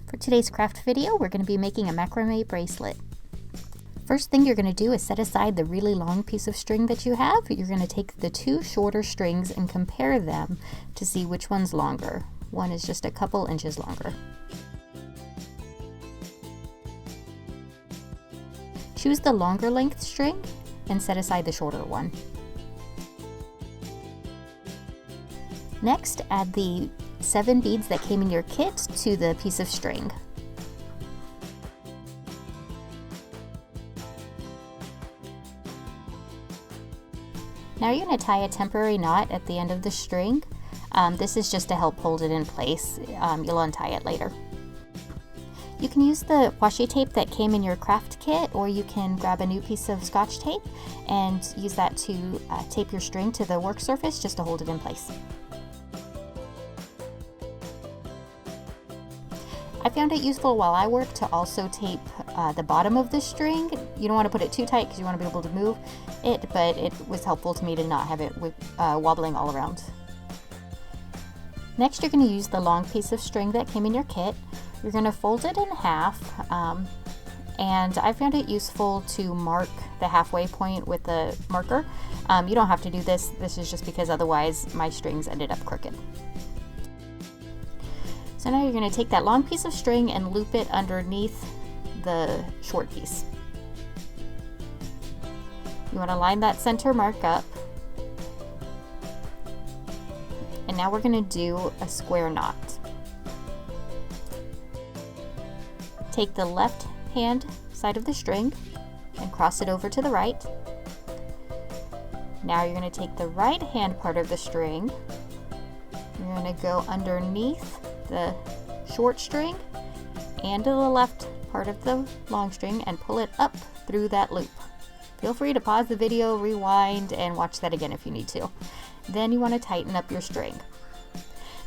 For today's craft video, we're going to be making a macrame bracelet. First thing you're going to do is set aside the really long piece of string that you have. You're going to take the two shorter strings and compare them to see which one's longer. One is just a couple inches longer. Choose the longer length string and set aside the shorter one. Next, add the 7 beads that came in your kit to the piece of string. Now you're going to tie a temporary knot at the end of the string. This is just to help hold it in place. You'll untie it later. You can use the washi tape that came in your craft kit, or you can grab a new piece of Scotch tape and use that to tape your string to the work surface just to hold it in place. I found it useful while I work to also tape the bottom of the string. You don't want to put it too tight because you want to be able to move it, but it was helpful to me to not have it wobbling all around. Next, you're going to use the long piece of string that came in your kit. You're going to fold it in half, and I found it useful to mark the halfway point with the marker. You don't have to do this. This is just because otherwise my strings ended up crooked. So now you're going to take that long piece of string and loop it underneath the short piece. You want to line that center mark up. And now we're going to do a square knot. Take the left hand side of the string and cross it over to the right. Now you're going to take the right hand part of the string. You're going to go underneath the short string and to the left part of the long string and pull it up through that loop. Feel free to pause the video, rewind, and watch that again if you need to. Then you want to tighten up your string.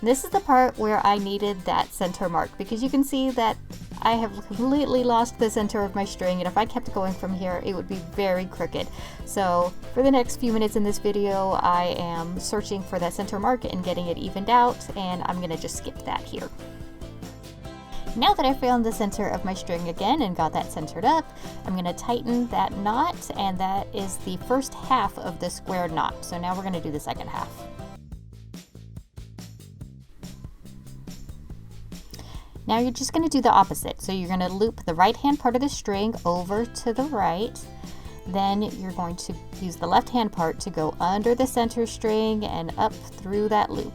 This is the part where I needed that center mark, because you can see that I have completely lost the center of my string, and if I kept going from here it would be very crooked. So for the next few minutes in this video I am searching for that center mark and getting it evened out, and I'm going to just skip that here. Now that I found the center of my string again and got that centered up, I'm going to tighten that knot, and that is the first half of the square knot. So now we're going to do the second half. Now you're just going to do the opposite. So you're going to loop the right hand part of the string over to the right. Then you're going to use the left hand part to go under the center string and up through that loop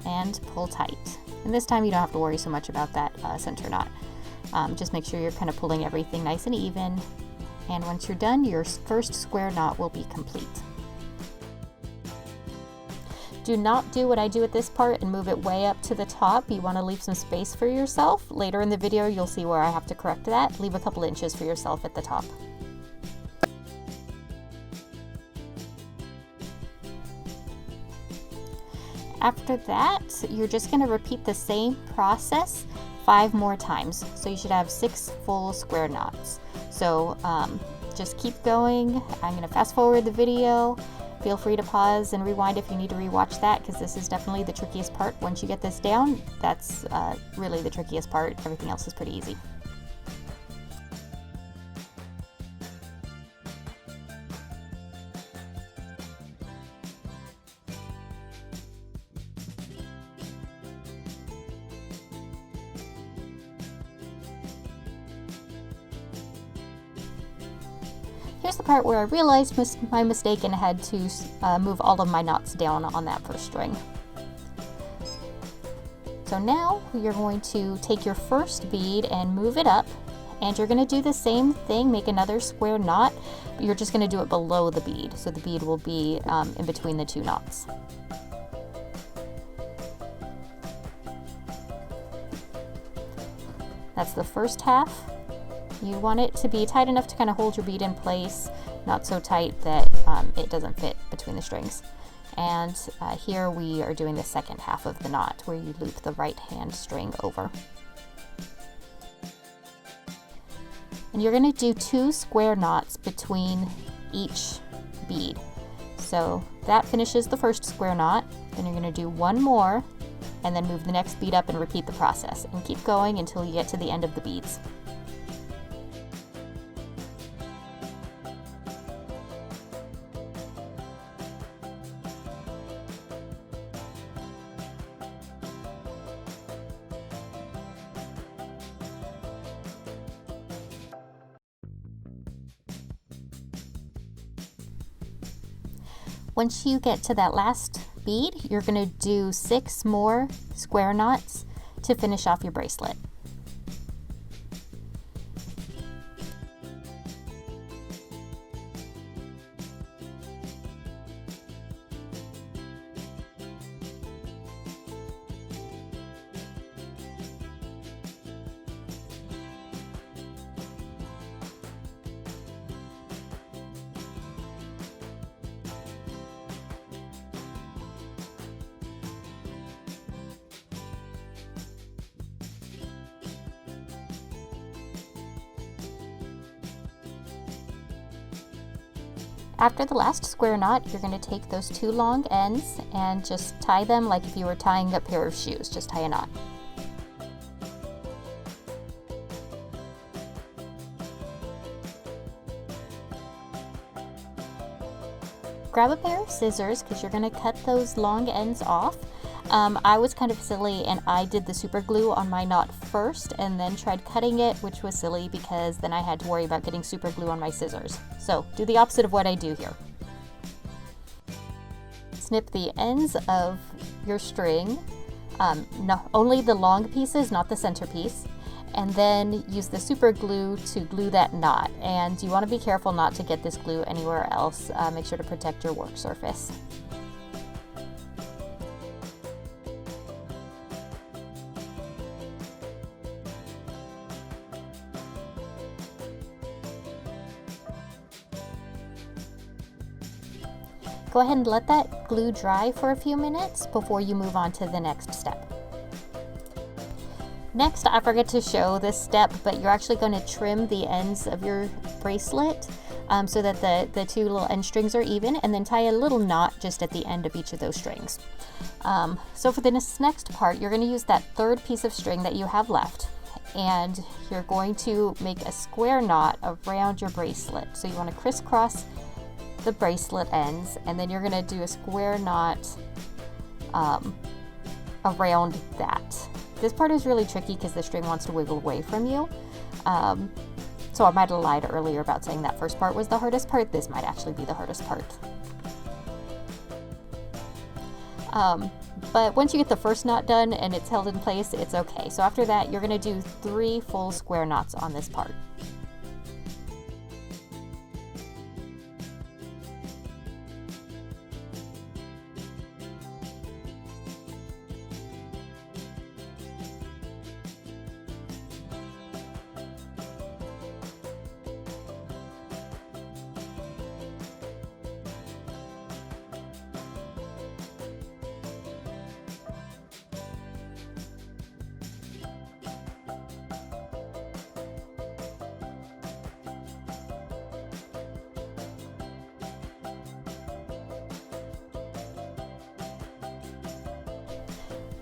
and pull tight. And this time you don't have to worry so much about that center knot. Just make sure you're kind of pulling everything nice and even. And once you're done, your first square knot will be complete. Do not do what I do at this part and move it way up to the top. You want to leave some space for yourself. Later in the video, you'll see where I have to correct that. Leave a couple inches for yourself at the top. After that, you're just going to repeat the same process 5 more times. So you should have 6 full square knots. So just keep going. I'm going to fast forward the video. Feel free to pause and rewind if you need to rewatch that, because this is definitely the trickiest part. Once you get this down, that's really the trickiest part. Everything else is pretty easy. Here's the part where I realized my mistake and had to move all of my knots down on that first string. So now you're going to take your first bead and move it up, and you're going to do the same thing, make another square knot, but you're just going to do it below the bead, so the bead will be in between the 2 knots. That's the first half. You want it to be tight enough to kind of hold your bead in place, not so tight that it doesn't fit between the strings. And here we are doing the second half of the knot, where you loop the right hand string over. And you're going to do 2 square knots between each bead. So that finishes the first square knot. Then you're going to do 1 more, and then move the next bead up and repeat the process, and keep going until you get to the end of the beads. Once you get to that last bead, you're going to do 6 more square knots to finish off your bracelet. After the last square knot, you're going to take those 2 long ends and just tie them like if you were tying a pair of shoes. Just tie a knot. Grab a pair of scissors because you're going to cut those long ends off. I was kind of silly and I did the super glue on my knot first and then tried cutting it, which was silly because then I had to worry about getting super glue on my scissors. So do the opposite of what I do here. Snip the ends of your string, only the long pieces, not the center piece, and then use the super glue to glue that knot. And you want to be careful not to get this glue anywhere else. Make sure to protect your work surface. Go ahead and let that glue dry for a few minutes before you move on to the next step. Next, I forget to show this step, but you're actually going to trim the ends of your bracelet so that the 2 little end strings are even, and then tie a little knot just at the end of each of those strings. So for this next part, you're going to use that 3rd piece of string that you have left, and you're going to make a square knot around your bracelet. So you want to crisscross the bracelet ends, and then you're going to do a square knot around that. This part is really tricky because the string wants to wiggle away from you. So I might have lied earlier about saying that first part was the hardest part. This might actually be the hardest part. But once you get the first knot done and it's held in place, it's okay. So after that, you're going to do 3 full square knots on this part.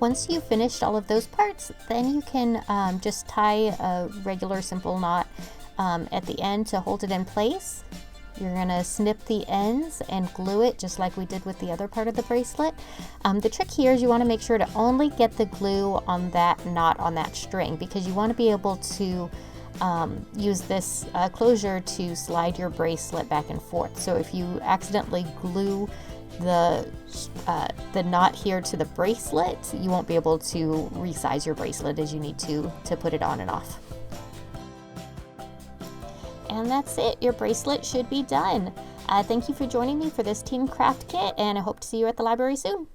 Once you've finished all of those parts, then you can just tie a regular simple knot at the end to hold it in place. You're going to snip the ends and glue it just like we did with the other part of the bracelet. The trick here is you want to make sure to only get the glue on that knot on that string, because you want to be able to use this closure to slide your bracelet back and forth. So if you accidentally glue the knot here to the bracelet, you won't be able to resize your bracelet as you need to put it on and off. And that's it. Your bracelet should be done. Thank you for joining me for this teen craft kit, and I hope to see you at the library soon.